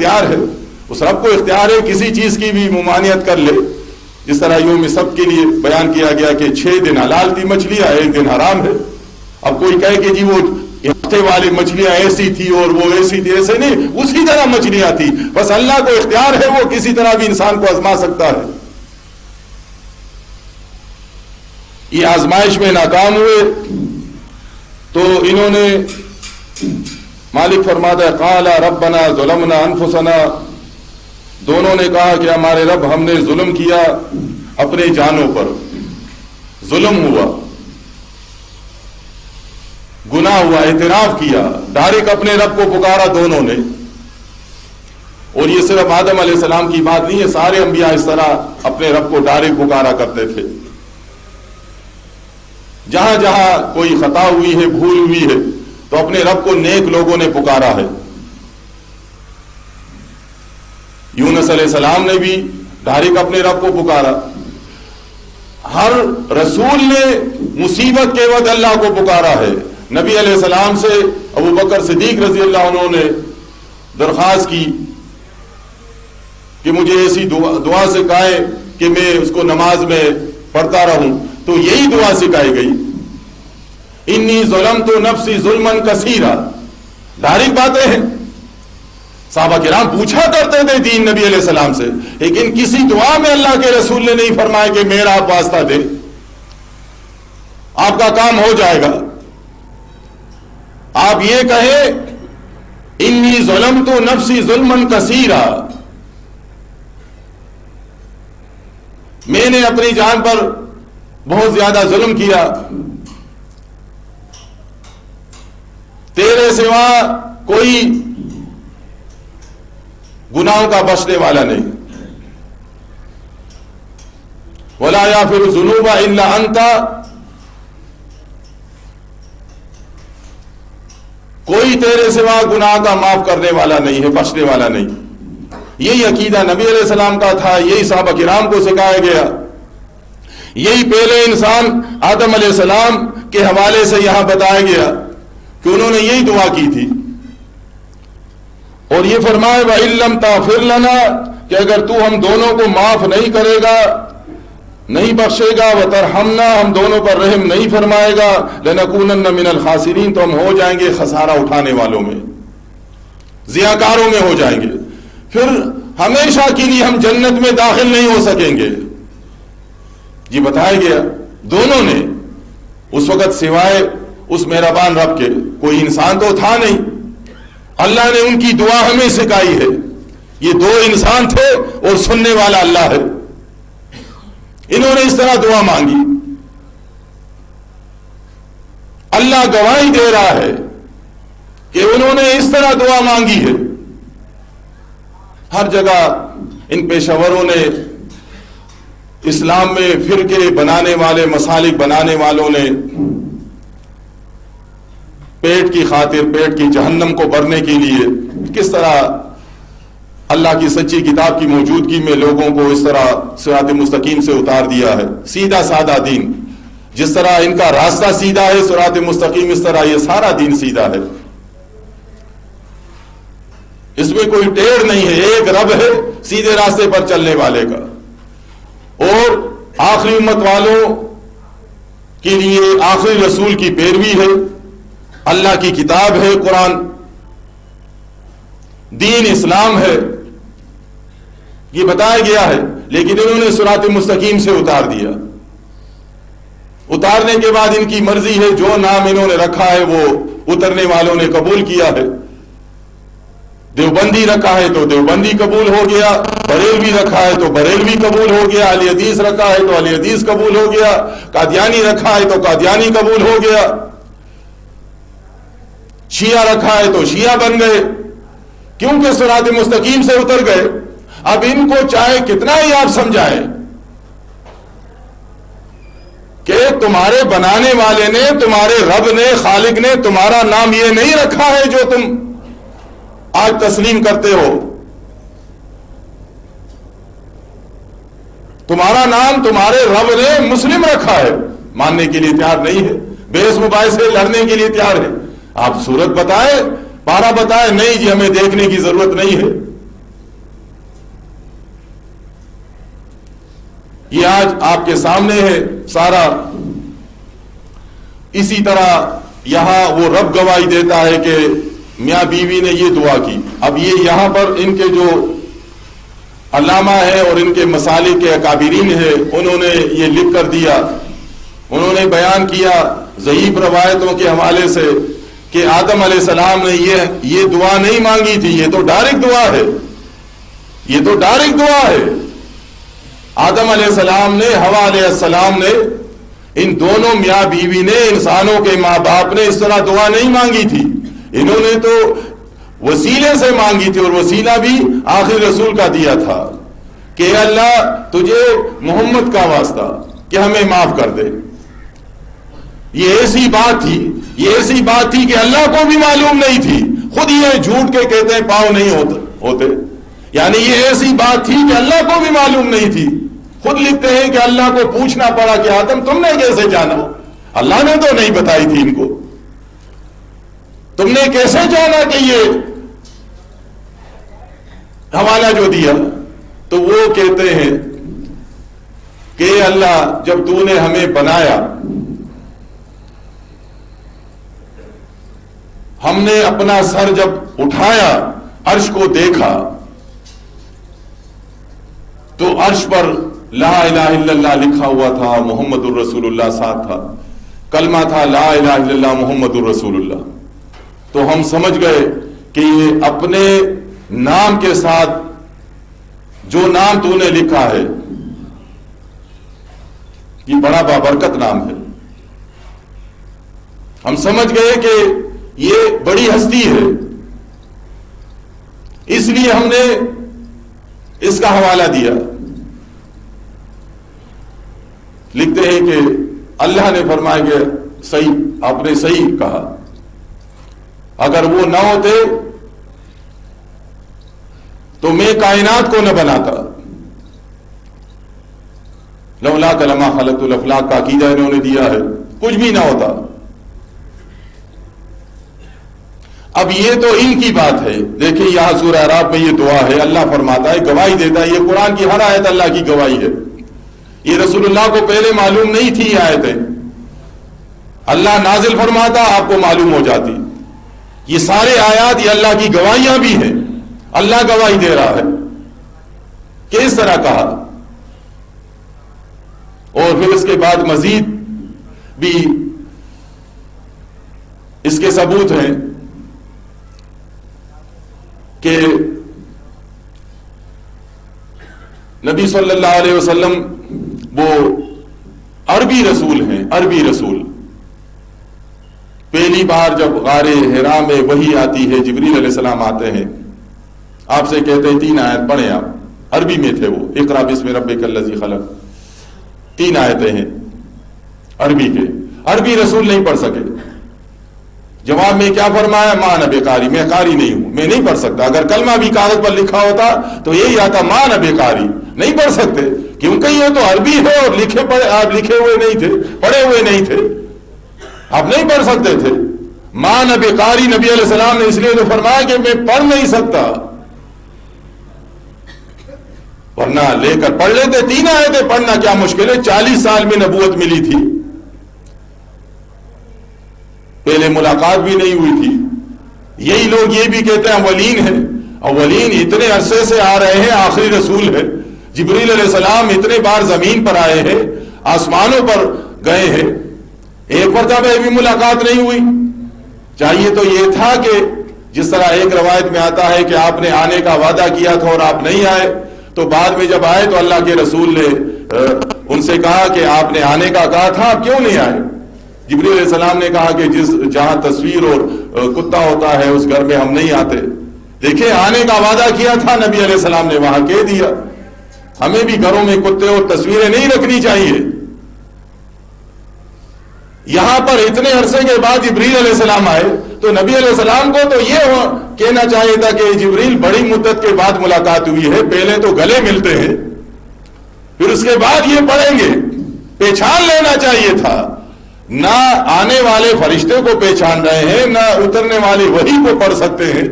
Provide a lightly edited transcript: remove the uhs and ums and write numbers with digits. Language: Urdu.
اختیار ہے، اس رب کو اختیار ہے کسی چیز کی بھی ممانعت کر لے. جس طرح یوم سبت کے لیے بیان کیا گیا کہ 6 دن حلال تھی مچھلیاں، 1 دن حرام ہے. اب کوئی کہے کہ جی وہ ہفتے والی مچھلیاں ایسی تھی اور وہ ایسی تھی، ایسے نہیں، اسی طرح مچھلیاں تھی. بس اللہ کو اختیار ہے، وہ کسی طرح بھی انسان کو آزما سکتا ہے. یہ آزمائش میں ناکام ہوئے تو انہوں نے، مالک فرماتا ہے قال ربنا ظلمنا انفسنا، دونوں نے کہا کہ ہمارے رب ہم نے ظلم کیا اپنے جانوں پر، ظلم ہوا، گناہ ہوا، اعتراف کیا، ڈائریکٹ اپنے رب کو پکارا دونوں نے. اور یہ صرف آدم علیہ السلام کی بات نہیں ہے، سارے انبیاء اس طرح اپنے رب کو ڈائریکٹ پکارا کرتے تھے. جہاں جہاں کوئی خطا ہوئی ہے، بھول ہوئی ہے، تو اپنے رب کو نیک لوگوں نے پکارا ہے. یونس علیہ السلام نے بھی ڈائریکٹ اپنے رب کو پکارا. ہر رسول نے مصیبت کے وقت اللہ کو پکارا ہے. نبی علیہ السلام سے ابو بکر صدیق رضی اللہ عنہ نے درخواست کی کہ مجھے ایسی دعا سکھائے کہ میں اس کو نماز میں پڑھتا رہوں، تو یہی دعا سکھائی گئی، انی ظلمت نفسی ظلما کثیرا. ڈائریکٹ باتیں ہیں. صحابہ کرام پوچھا کرتے تھے دین نبی علیہ السلام سے، لیکن کسی دعا میں اللہ کے رسول نے نہیں فرمایا کہ میرا آپ واسطہ دے، آپ کا کام ہو جائے گا. آپ یہ کہیں انی ظلمت نفسی ظلما کثیرا، میں نے اپنی جان پر بہت زیادہ ظلم کیا، تیرے سوا کوئی گناہوں کا بخشنے والا نہیں. ولا یغفر الذنوب الا انت، کوئی تیرے سوا گناہ کا معاف کرنے والا نہیں ہے، بخشنے والا نہیں. یہی عقیدہ نبی علیہ السلام کا تھا، یہی صحابہ کرام کو سکھایا گیا. یہی پہلے انسان آدم علیہ السلام کے حوالے سے یہاں بتایا گیا کہ انہوں نے یہی دعا کی تھی. اور یہ فرمائے وَإِن لَّمْ تَغْفِرْ لَنَا، کہ اگر تو ہم دونوں کو معاف نہیں کرے گا، نہیں بخشے گا، وَتَرْحَمْنَا، ہم دونوں پر رحم نہیں فرمائے گا، لَنَكُونَنَّ مِنَ الْخَاسِرِينَ، تو ہم ہو جائیں گے خسارہ اٹھانے والوں میں، ضیاءکاروں میں ہو جائیں گے، پھر ہمیشہ کے لیے ہم جنت میں داخل نہیں ہو سکیں گے. یہ بتایا گیا. دونوں نے اس وقت سوائے اس مہربان رب کے کوئی انسان تو تھا نہیں. اللہ نے ان کی دعا ہمیں سکھائی ہے. یہ 2 انسان تھے اور سننے والا اللہ ہے. انہوں نے اس طرح دعا مانگی. اللہ گواہی دے رہا ہے کہ انہوں نے اس طرح دعا مانگی ہے. ہر جگہ ان پیشوروں نے، اسلام میں فرقے بنانے والے، مسالک بنانے والوں نے پیٹ کی خاطر، پیٹ کی جہنم کو بھرنے کے لیے کس طرح اللہ کی سچی کتاب کی موجودگی میں لوگوں کو اس طرح صراط مستقیم سے اتار دیا ہے. سیدھا سادہ دین، جس طرح ان کا راستہ سیدھا ہے صراط مستقیم، اس طرح یہ سارا دین سیدھا ہے. اس میں کوئی ٹیڑھ نہیں ہے. ایک رب ہے سیدھے راستے پر چلنے والے کا. اور آخری امت والوں کے لیے آخری رسول کی پیروی ہے، اللہ کی کتاب ہے قرآن، دین اسلام ہے، یہ بتایا گیا ہے. لیکن انہوں نے صراط مستقیم سے اتار دیا. اتارنے کے بعد ان کی مرضی ہے، جو نام انہوں نے رکھا ہے وہ اترنے والوں نے قبول کیا ہے. دیوبندی رکھا ہے تو دیوبندی قبول ہو گیا، بریلوی رکھا ہے تو بریلوی قبول ہو گیا، اہل حدیث رکھا ہے تو اہل حدیث قبول ہو گیا، قادیانی رکھا ہے تو قادیانی قبول ہو گیا، شیعہ رکھا ہے تو شیعہ بن گئے، کیونکہ صراط مستقیم سے اتر گئے. اب ان کو چاہے کتنا ہی آپ سمجھائیں کہ تمہارے بنانے والے نے، تمہارے رب نے، خالق نے تمہارا نام یہ نہیں رکھا ہے جو تم آج تسلیم کرتے ہو. تمہارا نام تمہارے رب نے مسلم رکھا ہے، ماننے کے لیے تیار نہیں ہے، بحث مباحثے لڑنے کے لیے تیار ہے. آپ صورت بتائیں، پارا بتائیں، نہیں جی ہمیں دیکھنے کی ضرورت نہیں ہے. یہ آج آپ کے سامنے ہے سارا. اسی طرح یہاں وہ رب گواہی دیتا ہے کہ میاں بیوی نے یہ دعا کی. اب یہ یہاں پر ان کے جو علامہ ہے اور ان کے مسالک کے اکابرین ہے, انہوں نے یہ لکھ کر دیا, انہوں نے بیان کیا ضعیف روایتوں کے حوالے سے کہ آدم علیہ السلام نے یہ دعا نہیں مانگی تھی, یہ تو ڈائریکٹ دعا ہے, یہ تو ڈائریکٹ دعا ہے. آدم علیہ السلام نے, حوا علیہ السلام نے, ان دونوں میاں بیوی نے, انسانوں کے ماں باپ نے اس طرح دعا نہیں مانگی تھی. انہوں نے تو وسیلے سے مانگی تھی, اور وسیلہ بھی آخری رسول کا دیا تھا کہ اے اللہ تجھے محمد کا واسطہ کہ ہمیں معاف کر دے. یہ ایسی بات تھی, یہ ایسی بات تھی کہ اللہ کو بھی معلوم نہیں تھی. خود یہ جھوٹ کے کہتے ہیں پاؤں نہیں ہوتے, یعنی یہ ایسی بات تھی کہ اللہ کو بھی معلوم نہیں تھی. خود لکھتے ہیں کہ اللہ کو پوچھنا پڑا کہ آدم تم نے کیسے جانا, اللہ نے تو نہیں بتائی تھی ان کو, تم نے کیسے جانا کہ یہ حوالہ جو دیا. تو وہ کہتے ہیں کہ اللہ جب تو نے ہمیں بنایا, ہم نے اپنا سر جب اٹھایا عرش کو دیکھا تو عرش پر لا الہ الا اللہ لکھا ہوا تھا, محمد الرسول اللہ ساتھ تھا, کلمہ تھا لا الہ الا اللہ محمد الرسول اللہ. تو ہم سمجھ گئے کہ یہ اپنے نام کے ساتھ جو نام تو نے لکھا ہے یہ بڑا بابرکت نام ہے. ہم سمجھ گئے کہ یہ بڑی ہستی ہے, اس لیے ہم نے اس کا حوالہ دیا. لکھتے ہیں کہ اللہ نے فرمایا کہ صحیح, آپ نے صحیح کہا, اگر وہ نہ ہوتے تو میں کائنات کو نہ بناتا. لولا لما خلقت الافلاق کا عقیدہ انہوں نے دیا ہے, کچھ بھی نہ ہوتا. اب یہ تو ان کی بات ہے. دیکھیں یہاں سورہ اعراف میں یہ دعا ہے, اللہ فرماتا ہے, گواہی دیتا ہے, یہ قرآن کی ہر آیت اللہ کی گواہی ہے. یہ رسول اللہ کو پہلے معلوم نہیں تھی یہ آیتیں, اللہ نازل فرماتا آپ کو معلوم ہو جاتی. یہ سارے آیات یہ اللہ کی گواہیاں بھی ہیں, اللہ گواہی دے رہا ہے کہ اس طرح کہا. اور پھر اس کے بعد مزید بھی اس کے ثبوت ہیں کہ نبی صلی اللہ علیہ وسلم وہ عربی رسول ہیں, عربی رسول. پہلی بار جب غار حرا میں وحی آتی ہے, جبریل علیہ السلام آتے ہیں, آپ سے کہتے ہیں 3 آیت پڑھیں آپ. عربی میں تھے وہ, اقرا بسم ربک الذی خلق, 3 آیتیں ہیں عربی کے. عربی رسول نہیں پڑھ سکے. جواب میں کیا فرمایا, ماں نہ بےقاری, میں قاری نہیں ہوں, میں نہیں پڑھ سکتا. اگر کلمہ بھی کاغذ پر لکھا ہوتا تو یہی آتا, ماں نہ بےقاری, نہیں پڑھ سکتے, کیونکہ یہ تو عربی ہے اور آپ لکھے ہوئے نہیں تھے, پڑھے ہوئے نہیں تھے, آپ نہیں پڑھ سکتے تھے. ماں نہ بےقاری نبی علیہ السلام نے اس لیے تو فرمایا کہ میں پڑھ نہیں سکتا, ورنہ لے کر پڑھ لیتے. 3 آیتیں پڑھنا کیا مشکل ہے, 40 سال میں نبوت ملی تھی, پہلے ملاقات بھی نہیں ہوئی تھی. یہی لوگ یہ بھی کہتے ہیں اولین ہیں, اولین اتنے عرصے سے آ رہے ہیں, آخری رسول ہے. جبریل علیہ السلام اتنے بار زمین پر آئے ہیں, آسمانوں پر گئے ہیں, ایک مرتبہ بھی ملاقات نہیں ہوئی. چاہیے تو یہ تھا کہ جس طرح ایک روایت میں آتا ہے کہ آپ نے آنے کا وعدہ کیا تھا اور آپ نہیں آئے, تو بعد میں جب آئے تو اللہ کے رسول نے ان سے کہا کہ آپ نے آنے کا کہا تھا, آپ کیوں نہیں آئے. جبریل علیہ السلام نے کہا کہ جہاں تصویر اور کتا ہوتا ہے اس گھر میں ہم نہیں آتے. دیکھیں آنے کا وعدہ کیا تھا نبی علیہ السلام نے, وہاں کہہ دیا. ہمیں بھی گھروں میں کتے اور تصویریں نہیں رکھنی چاہیے. یہاں پر اتنے عرصے کے بعد جبریل علیہ السلام آئے تو نبی علیہ السلام کو تو یہ کہنا چاہیے تھا کہ جبریل بڑی مدت کے بعد ملاقات ہوئی ہے, پہلے تو گلے ملتے ہیں, پھر اس کے بعد یہ پڑھیں گے. پہچان لینا چاہیے تھا. نہ آنے والے فرشتے کو پہچان رہے ہیں, نہ اترنے والی وحی کو پڑھ سکتے ہیں.